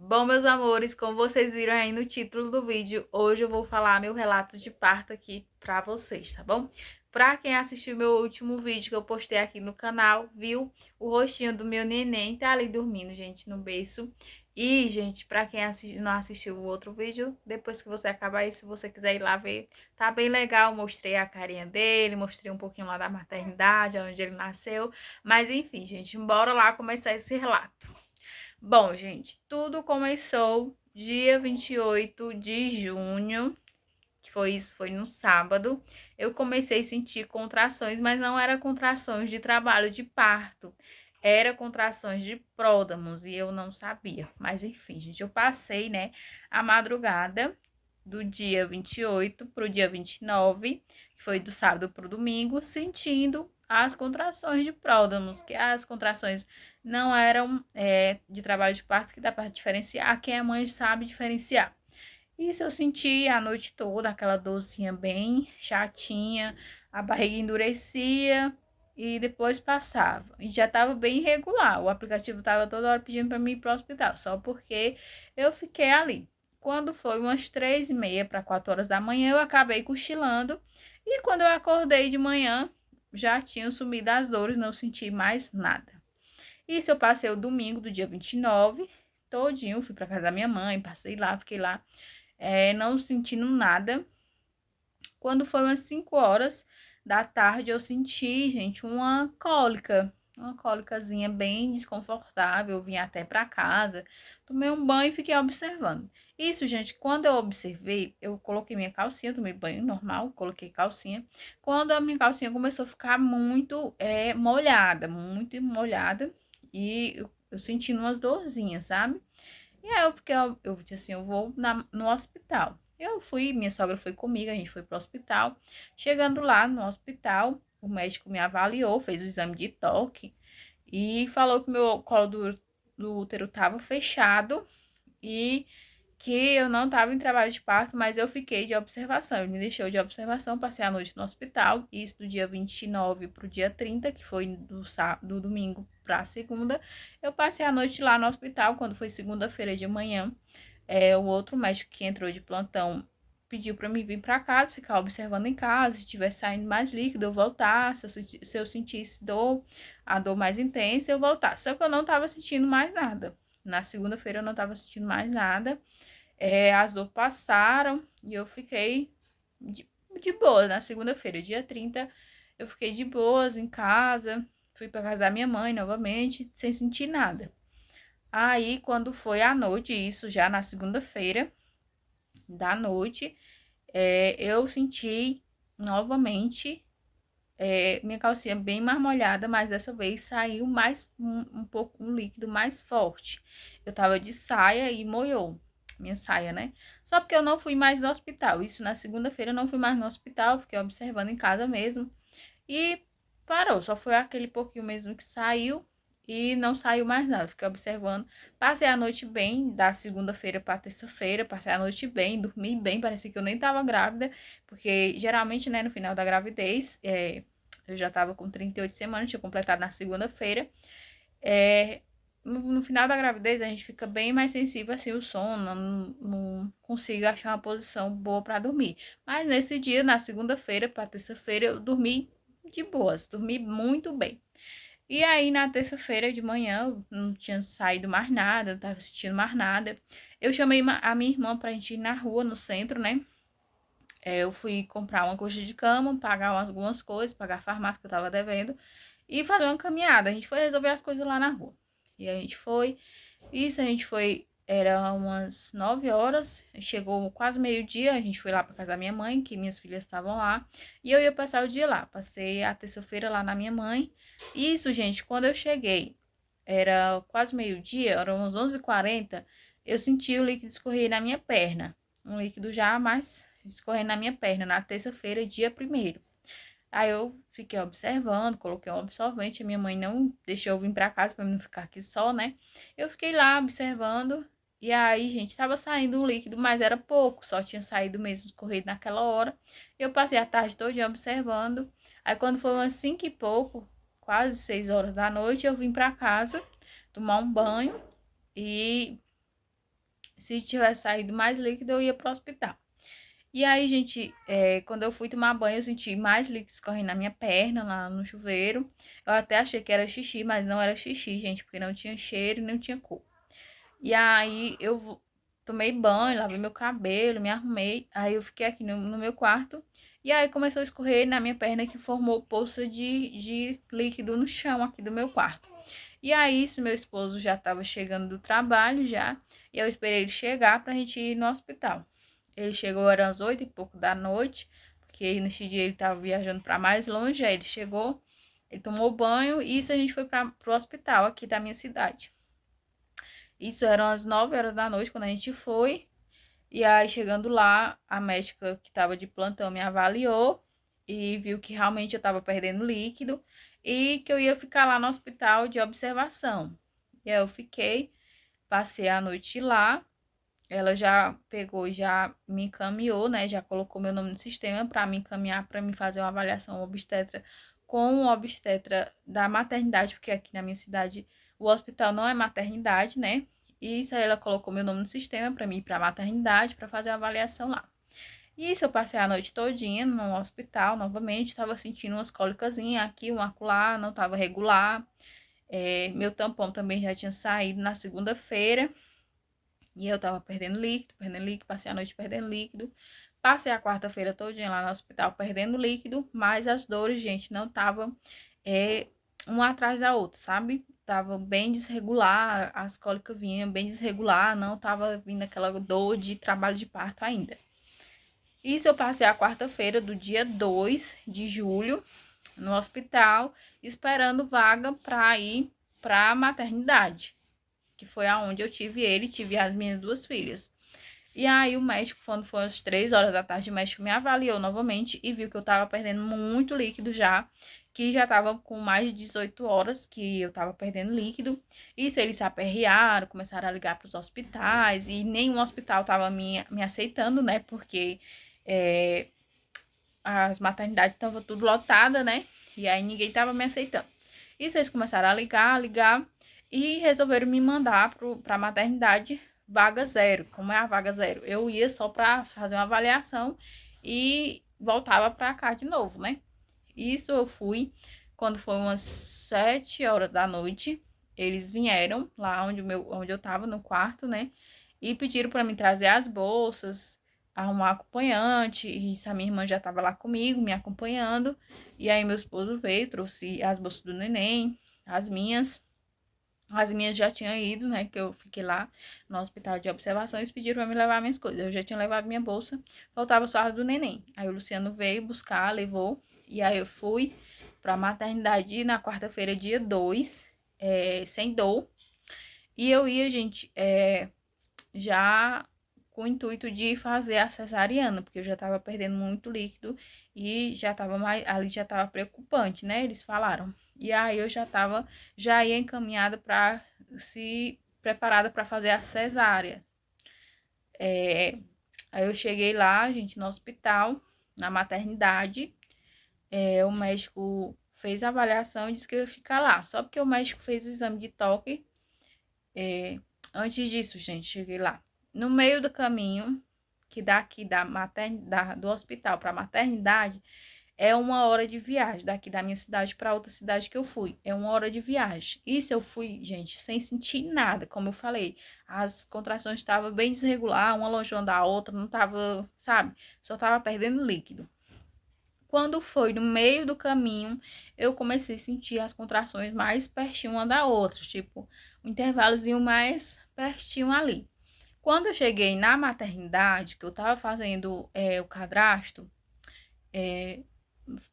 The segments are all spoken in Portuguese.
Bom, meus amores, como vocês viram aí no título do vídeo, hoje eu vou falar meu relato de parto aqui pra vocês, tá bom? Pra quem assistiu meu último vídeo que eu postei aqui no canal, viu o rostinho do meu neném, tá ali dormindo, gente, no berço. E, gente, pra quem não assistiu o outro vídeo, depois que você acabar aí, se você quiser ir lá ver, tá bem legal. Mostrei a carinha dele, mostrei um pouquinho lá da maternidade, onde ele nasceu. Mas, enfim, gente, bora lá começar esse relato. Bom, gente, tudo começou dia 28 de junho, que foi isso, foi no sábado. Eu comecei a sentir contrações, mas não era contrações de trabalho de parto, era contrações de pródamos e eu não sabia. Mas enfim, gente, eu passei, né, a madrugada do dia 28 para o dia 29, que foi do sábado para o domingo, sentindo as contrações de pródamos, que as contrações não eram de trabalho de parto, que dá para diferenciar, quem é mãe sabe diferenciar. Isso eu senti a noite toda, aquela dorzinha bem chatinha, a barriga endurecia e depois passava. E já estava bem irregular, o aplicativo estava toda hora pedindo para mim ir para o hospital, só porque eu fiquei ali. Quando foi umas 3h30 para 4 horas da manhã, eu acabei cochilando. E quando eu acordei de manhã, já tinham sumido as dores, não senti mais nada. Isso eu passei o domingo do dia 29, todinho, fui para casa da minha mãe, passei lá, fiquei lá, não sentindo nada. Quando foi umas 5 horas da tarde, eu senti, gente, uma cólicazinha bem desconfortável. Eu vim até para casa, tomei um banho e fiquei observando. Isso, gente, quando eu observei, eu coloquei minha calcinha, tomei banho normal, coloquei calcinha. Quando a minha calcinha começou a ficar muito molhada, muito molhada, e eu sentindo umas dorzinhas, sabe? E aí eu disse assim, eu vou no hospital. Eu fui, minha sogra foi comigo, a gente foi pro hospital. Chegando lá no hospital, o médico me avaliou, fez o exame de toque e falou que meu colo do útero estava fechado e que eu não estava em trabalho de parto, mas eu fiquei de observação. Ele me deixou de observação, passei a noite no hospital, isso do dia 29 para o dia 30, que foi do domingo para segunda. Eu passei a noite lá no hospital, quando foi segunda-feira de manhã. O outro médico que entrou de plantão pediu para mim vir para casa, ficar observando em casa, se estiver saindo mais líquido, eu voltar, se eu sentisse dor, a dor mais intensa, eu voltar. Só que eu não estava sentindo mais nada. Na segunda-feira eu não estava sentindo mais nada. As dores passaram e eu fiquei de boa. Na segunda-feira, dia 30, eu fiquei de boas em casa. Fui para casa da minha mãe novamente, sem sentir nada. Aí, quando foi à noite, isso já na segunda-feira da noite, eu senti novamente minha calcinha bem mais molhada, mas dessa vez saiu mais um pouco um líquido mais forte. Eu tava de saia e molhou minha saia, né? Só porque eu não fui mais no hospital. Isso na segunda-feira eu não fui mais no hospital, fiquei observando em casa mesmo. E parou, só foi aquele pouquinho mesmo que saiu e não saiu mais nada. Fiquei observando. Passei a noite bem, da segunda-feira para terça-feira, passei a noite bem, dormi bem, parecia que eu nem tava grávida, porque geralmente, né, no final da gravidez, eu já tava com 38 semanas, tinha completado na segunda-feira. No final da gravidez, a gente fica bem mais sensível assim, o sono, não consigo achar uma posição boa para dormir. Mas nesse dia, na segunda-feira para terça-feira, eu dormi de boas, dormi muito bem. E aí, na terça-feira de manhã, eu não tinha saído mais nada, não tava sentindo mais nada. Eu chamei a minha irmã pra gente ir na rua, no centro, né? Eu fui comprar uma coxa de cama, pagar algumas coisas, pagar a farmácia que eu tava devendo e fazer uma caminhada. A gente foi resolver as coisas lá na rua. E a gente foi, a gente foi, era umas 9 horas, chegou quase meio-dia, a gente foi lá pra casa da minha mãe, que minhas filhas estavam lá, e eu ia passar o dia lá. Passei a terça-feira lá na minha mãe. Isso, gente, quando eu cheguei, era quase meio-dia, eram umas 11h40, eu senti o líquido escorrer na minha perna. Um líquido já mais escorrendo na minha perna, na terça-feira, dia 1º. Aí eu fiquei observando, coloquei um absorvente, a minha mãe não deixou eu vir pra casa pra não ficar aqui só, né? Eu fiquei lá observando, e aí, gente, tava saindo o líquido, mas era pouco, só tinha saído mesmo escorrido naquela hora. Eu passei a tarde toda observando, aí quando foi umas 5 e pouco, quase 6 horas da noite, eu vim pra casa tomar um banho e Se tivesse saído mais líquido, eu ia pro hospital. E aí, gente, quando eu fui tomar banho, eu senti mais líquido escorrendo na minha perna, lá no chuveiro. Eu até achei que era xixi, mas não era xixi, gente, porque não tinha cheiro e não tinha cor. E aí, tomei banho, lavei meu cabelo, me arrumei. Aí, eu fiquei aqui no meu quarto. E aí, começou a escorrer na minha perna, que formou poça de líquido no chão aqui do meu quarto. E aí, isso, meu esposo já estava chegando do trabalho já. E eu esperei ele chegar pra gente ir no hospital. Ele chegou, eram as 8 e pouco da noite, porque nesse dia ele estava viajando para mais longe. Aí ele chegou, ele tomou banho e isso a gente foi para o hospital aqui da minha cidade. Isso eram as 9 horas da noite quando a gente foi. E aí, chegando lá, a médica que estava de plantão me avaliou e viu que realmente eu estava perdendo líquido e que eu ia ficar lá no hospital de observação. E aí eu fiquei, passei a noite lá. Ela já pegou e já me encaminhou, né? Já colocou meu nome no sistema para me encaminhar para me fazer uma avaliação obstetra com o obstetra da maternidade, porque aqui na minha cidade o hospital não é maternidade, né? E isso aí ela colocou meu nome no sistema para mim ir para a maternidade para fazer a avaliação lá. E isso eu passei a noite todinha no hospital novamente, estava sentindo umas cólicazinhas aqui, um acolá, não estava regular. Meu tampão também já tinha saído na segunda-feira. E eu tava perdendo líquido, passei a noite perdendo líquido. Passei a quarta-feira todinha lá no hospital perdendo líquido, mas as dores, gente, não estavam uma atrás da outra, sabe? Tava bem desregular, as cólicas vinham bem desregular, não tava vindo aquela dor de trabalho de parto ainda. Isso eu passei a quarta-feira do dia 2 de julho no hospital, esperando vaga para ir para a maternidade, que foi aonde eu tive ele, tive as minhas duas filhas. E aí o médico, quando foi às 3 horas da tarde, o médico me avaliou novamente e viu que eu tava perdendo muito líquido já, que já tava com mais de 18 horas que eu tava perdendo líquido. Isso eles se aperrearam, começaram a ligar para os hospitais e nenhum hospital tava me aceitando, né? Porque as maternidades estavam tudo lotadas, né? E aí ninguém tava me aceitando. Isso eles começaram a ligar e resolveram me mandar para a maternidade vaga zero. Como é a vaga zero? Eu ia só para fazer uma avaliação e voltava para cá de novo, né? Isso eu fui quando foi umas 7 horas da noite. Eles vieram lá onde eu tava no quarto, né? E pediram para mim trazer as bolsas, arrumar acompanhante. E isso, a minha irmã já estava lá comigo, me acompanhando. E aí meu esposo veio, trouxe as bolsas do neném, as minhas. As minhas já tinham ido, né? Que eu fiquei lá no hospital de observação. Eles pediram para me levar minhas coisas. Eu já tinha levado minha bolsa, faltava só a do neném. Aí o Luciano veio buscar, levou. E aí eu fui para a maternidade na quarta-feira, dia 2, sem dor. E eu ia, gente, já com o intuito de fazer a cesariana, porque eu já estava perdendo muito líquido e já estava mais, ali já estava preocupante, né? Eles falaram. E aí eu já ia encaminhada para se preparada para fazer a cesárea. Aí eu cheguei lá, gente, no hospital, na maternidade. O médico fez a avaliação e disse que eu ia ficar lá. Só porque o médico fez o exame de toque. Antes disso, gente, cheguei lá. No meio do caminho, que daqui do hospital para a maternidade, é 1 hora de viagem, daqui da minha cidade para outra cidade que eu fui. É 1 hora de viagem. Isso eu fui, gente, sem sentir nada, como eu falei. As contrações estavam bem desregular, uma longe da outra, não tava, sabe? Só tava perdendo líquido. Quando foi no meio do caminho, eu comecei a sentir as contrações mais pertinho uma da outra, tipo, um intervalozinho mais pertinho ali. Quando eu cheguei na maternidade, que eu tava fazendo o cadastro,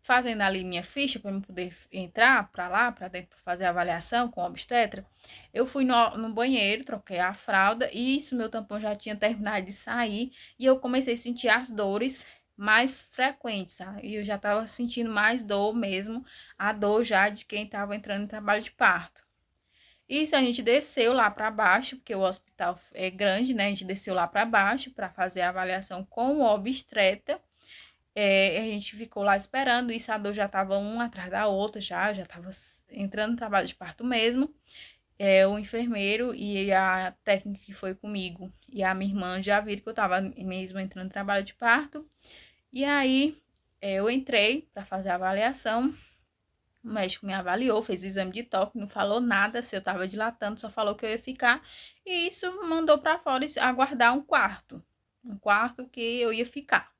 fazendo ali minha ficha para eu poder entrar para lá, para dentro, para fazer a avaliação com o obstetra, eu fui no banheiro, troquei a fralda, e isso, meu tampão já tinha terminado de sair, e eu comecei a sentir as dores mais frequentes, sabe? E eu já tava sentindo mais dor mesmo, a dor já de quem tava entrando em trabalho de parto. Isso a gente desceu lá para baixo, porque o hospital é grande, né? A gente desceu lá para baixo para fazer a avaliação com o obstetra. A gente ficou lá esperando, isso a dor já tava uma atrás da outra, já tava entrando no trabalho de parto mesmo. o enfermeiro e a técnica que foi comigo e a minha irmã já viram que eu tava mesmo entrando em trabalho de parto. E aí eu entrei para fazer a avaliação. O médico me avaliou, fez o exame de toque, não falou nada se eu tava dilatando, só falou que eu ia ficar. E isso mandou para fora aguardar um quarto que eu ia ficar.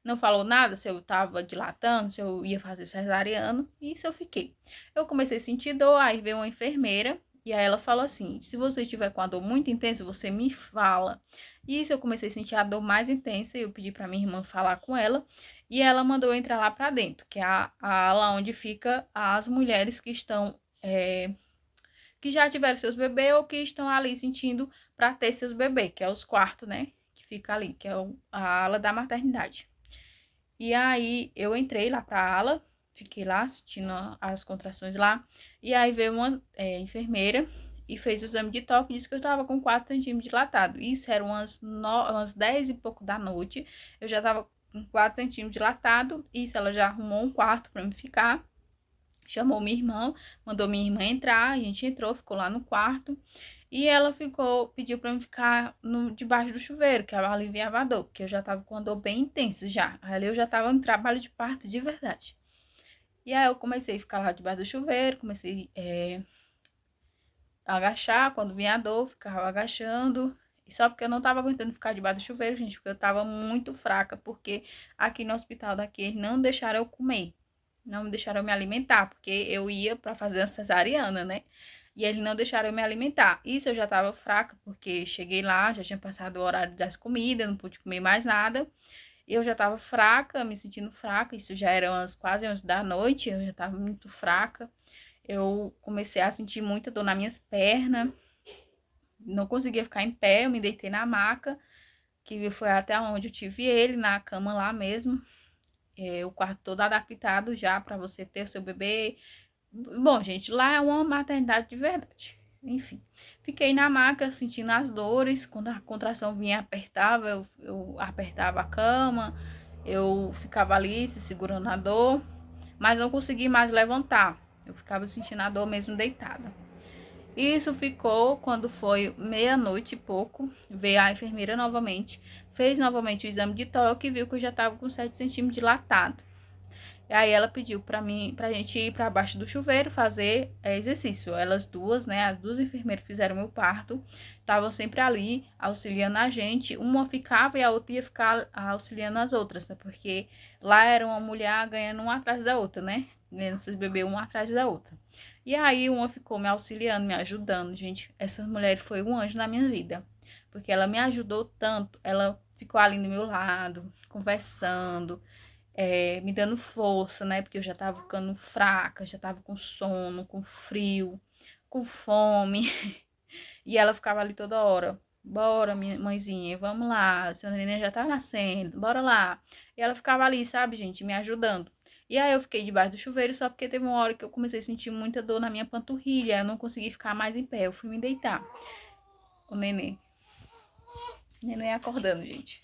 Não falou nada se eu tava dilatando, se eu ia fazer cesariano, e isso eu fiquei. Eu comecei a sentir dor, aí veio uma enfermeira, e aí ela falou assim: se você estiver com a dor muito intensa, você me fala. E isso eu comecei a sentir a dor mais intensa, e eu pedi para minha irmã falar com ela, e ela mandou eu entrar lá para dentro, que é a ala onde fica as mulheres que estão. Que já tiveram seus bebês ou que estão ali sentindo para ter seus bebês, que é os quartos, né? Que fica ali, que é a ala da maternidade. E aí eu entrei lá pra ala, fiquei lá assistindo as contrações lá. E aí veio uma enfermeira e fez o exame de toque e disse que eu tava com 4 centímetros dilatado. Isso era umas 10 e pouco da noite. Eu já tava com 4 centímetros dilatado. Isso ela já arrumou um quarto pra me ficar. Chamou minha irmã, mandou minha irmã entrar. A gente entrou, ficou lá no quarto. E ela pediu pra eu ficar debaixo do chuveiro, que é o aliviador, porque eu já tava com a dor bem intensa já. Ali eu já tava em trabalho de parto de verdade. E aí eu comecei a ficar lá debaixo do chuveiro, comecei a agachar, quando vinha a dor, ficava agachando. E só porque eu não tava aguentando ficar debaixo do chuveiro, gente, porque eu tava muito fraca, porque aqui no hospital daqui eles não deixaram eu comer. Não me deixaram eu me alimentar, porque eu ia pra fazer a cesariana, né? E eles não deixaram eu me alimentar. Isso eu já tava fraca, porque cheguei lá, já tinha passado o horário das comidas, não pude comer mais nada. Eu já tava fraca, me sentindo fraca. Isso já era quase 11 da noite, eu já tava muito fraca. Eu comecei a sentir muita dor nas minhas pernas. Não conseguia ficar em pé, eu me deitei na maca, que foi até onde eu tive ele, na cama lá mesmo. O quarto todo adaptado já para você ter o seu bebê. Bom, gente, lá é uma maternidade de verdade. Enfim, fiquei na maca sentindo as dores. Quando a contração vinha, apertava, eu apertava a cama, eu ficava ali se segurando a dor, mas não consegui mais levantar. Eu ficava sentindo a dor mesmo deitada. Isso ficou quando foi meia-noite e pouco. Veio a enfermeira novamente, fez novamente o exame de toque e viu que eu já estava com 7 centímetros dilatado. E aí ela pediu pra gente ir para baixo do chuveiro fazer exercício. Elas duas, né, as duas enfermeiras que fizeram meu parto, estavam sempre ali auxiliando a gente. Uma ficava e a outra ia ficar auxiliando as outras, né? Porque lá era uma mulher ganhando uma atrás da outra, né? Ganhando esses bebês uma atrás da outra. E aí uma ficou me auxiliando, me ajudando, gente. Essa mulher foi um anjo na minha vida, porque ela me ajudou tanto. Ela ficou ali do meu lado, conversando, me dando força, né? Porque eu já tava ficando fraca, já tava com sono, com frio, com fome. E ela ficava ali toda hora. Bora, minha mãezinha, vamos lá. Seu neném já tá nascendo, bora lá. E ela ficava ali, sabe, gente, me ajudando. E aí eu fiquei debaixo do chuveiro só porque teve uma hora que eu comecei a sentir muita dor na minha panturrilha. Eu não consegui ficar mais em pé. Eu fui me deitar. O neném. O neném acordando, gente.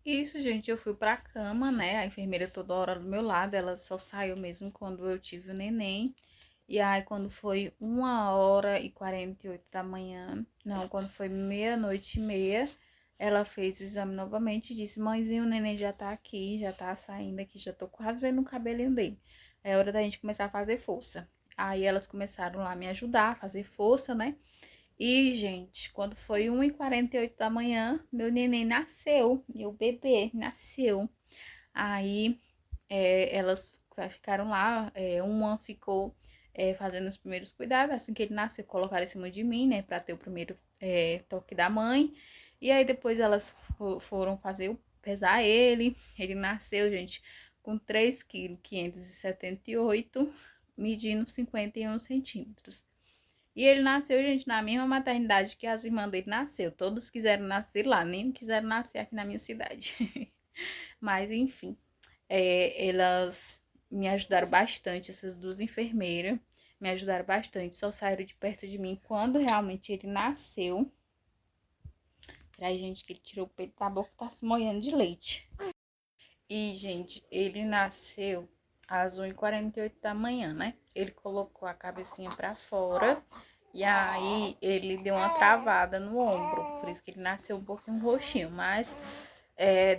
Isso, gente, eu fui pra cama, né? A enfermeira toda hora do meu lado, ela só saiu mesmo quando eu tive o neném. E aí, quando foi 1h48 da manhã, não, quando foi meia-noite e meia, ela fez o exame novamente e disse: mãezinha, o neném já tá aqui, já tá saindo aqui, já tô quase vendo o cabelinho dele. É hora da gente começar a fazer força. Aí elas começaram lá a me ajudar a fazer força, né? E, gente, quando foi 1h48 da manhã, meu neném nasceu, meu bebê nasceu. Aí, elas ficaram lá, uma ficou fazendo os primeiros cuidados, assim que ele nasceu, colocaram em cima de mim, né, pra ter o primeiro toque da mãe. E aí, depois elas foram pesar ele nasceu, gente, com 3,578 kg, medindo 51 centímetros. E ele nasceu, gente, na mesma maternidade que as irmãs dele nasceu. Todos quiseram nascer lá, nem quiseram nascer aqui na minha cidade. Mas, enfim, elas me ajudaram bastante, essas duas enfermeiras. Me ajudaram bastante, só saíram de perto de mim quando realmente ele nasceu. Peraí, gente, que ele tirou o peito da boca e tá se molhando de leite. E, gente, ele nasceu às 1h48 da manhã, né? Ele colocou a cabecinha pra fora E aí ele deu uma travada no ombro, por isso que ele nasceu um pouquinho roxinho, mas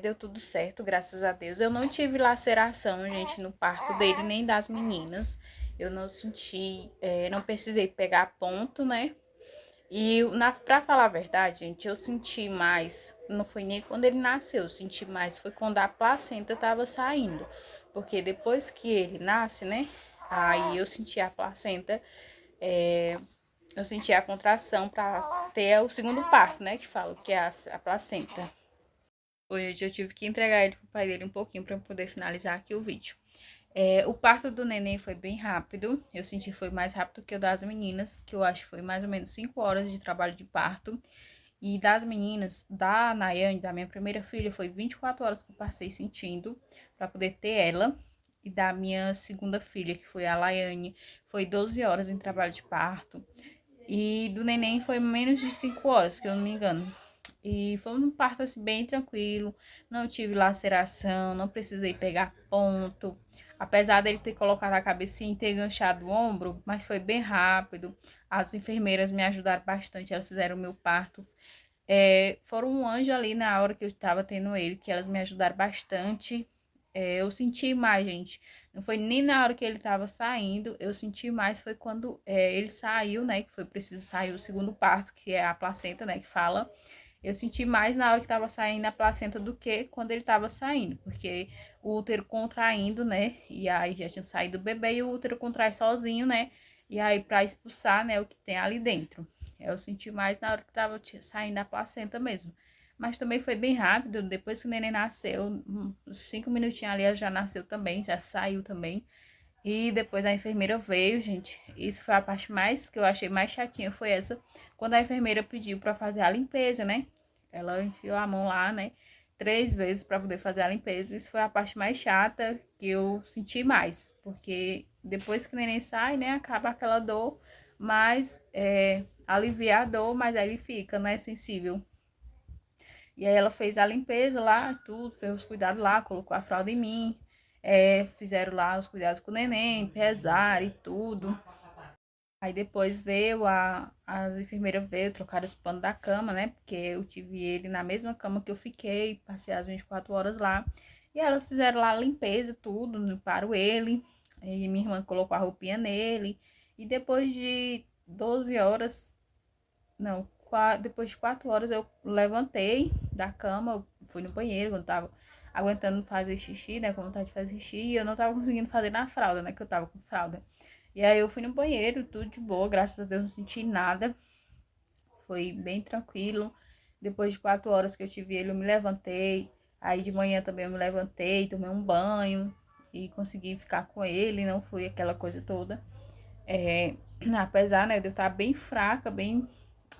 deu tudo certo, graças a Deus. Eu não tive laceração, gente, no parto dele, nem das meninas. Eu não senti, não precisei pegar ponto, né? E pra falar a verdade, gente, eu senti mais, não foi nem quando ele nasceu, eu senti mais foi quando a placenta tava saindo. Porque depois que ele nasce, né? Aí eu senti a placenta, é, eu senti a contração para ter o segundo parto, né? Que falo que é a placenta. Hoje eu tive que entregar ele pro pai dele um pouquinho para poder finalizar aqui o vídeo. O parto do neném foi bem rápido. Eu senti que foi mais rápido que o das meninas, que eu acho que foi mais ou menos 5 horas de trabalho de parto. E das meninas, da Nayane, da minha primeira filha, foi 24 horas que eu passei sentindo para poder ter ela. E da minha segunda filha, que foi a Laiane, foi 12 horas em trabalho de parto. E do neném foi menos de 5 horas, que eu não me engano. E foi um parto assim, bem tranquilo. Não tive laceração, não precisei pegar ponto. Apesar dele ter colocado a cabecinha e ter enganchado o ombro, mas foi bem rápido. As enfermeiras me ajudaram bastante, elas fizeram o meu parto. Foram um anjo ali na hora que eu estava tendo ele, que elas me ajudaram bastante. Eu senti mais, gente. Não foi nem na hora que ele estava saindo, eu senti mais foi quando ele saiu, né? Que foi preciso sair o segundo parto, que é a placenta, né? Que fala. Eu senti mais na hora que estava saindo a placenta do que quando ele estava saindo, porque o útero contraindo, né? E aí já tinha saído o bebê e o útero contrai sozinho, né? E aí para expulsar, né, o que tem ali dentro. Eu senti mais na hora que estava saindo a placenta mesmo. Mas também foi bem rápido, depois que o neném nasceu, uns 5 minutinhos ali ela já nasceu também, já saiu também. E depois a enfermeira veio, gente. Isso foi a parte mais que eu achei mais chatinha, foi essa. Quando a enfermeira pediu para fazer a limpeza, né? Ela enfiou a mão lá, né? 3 vezes para poder fazer a limpeza. Isso foi a parte mais chata que eu senti mais. Porque depois que o neném sai, né? Acaba aquela dor, mas alivia a dor, mas aí ele fica, né? Sensível. E aí ela fez a limpeza lá, tudo, fez os cuidados lá, colocou a fralda em mim, fizeram lá os cuidados com o neném, pesar e tudo. Aí depois veio, as enfermeiras veio, trocaram os panos da cama, né? Porque eu tive ele na mesma cama que eu fiquei, passei as 24 horas lá. E elas fizeram lá a limpeza, tudo, limparam ele. E minha irmã colocou a roupinha nele. E depois de 12 horas, não, depois de 4 horas eu levantei da cama, eu fui no banheiro, quando tava aguentando fazer xixi, né, com vontade de fazer xixi, e eu não tava conseguindo fazer na fralda, né, que eu tava com fralda. E aí eu fui no banheiro, tudo de boa, graças a Deus não senti nada, foi bem tranquilo. Depois de 4 horas que eu tive ele, eu me levantei, aí de manhã também eu me levantei, tomei um banho e consegui ficar com ele, não foi aquela coisa toda. É, apesar, né, de eu estar bem fraca, bem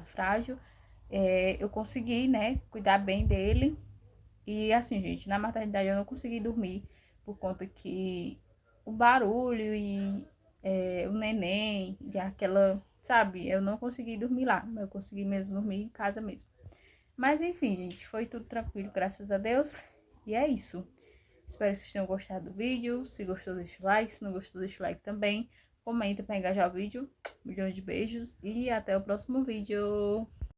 frágil, eu consegui, né, cuidar bem dele. E assim, gente, na maternidade eu não consegui dormir por conta que o barulho e o neném, e aquela, sabe, eu não consegui dormir lá, eu consegui mesmo dormir em casa mesmo. Mas enfim, gente, foi tudo tranquilo, graças a Deus. E é isso. Espero que vocês tenham gostado do vídeo. Se gostou, deixa o like. Se não gostou, deixa o like também. Comenta para engajar o vídeo. Milhões de beijos e até o próximo vídeo.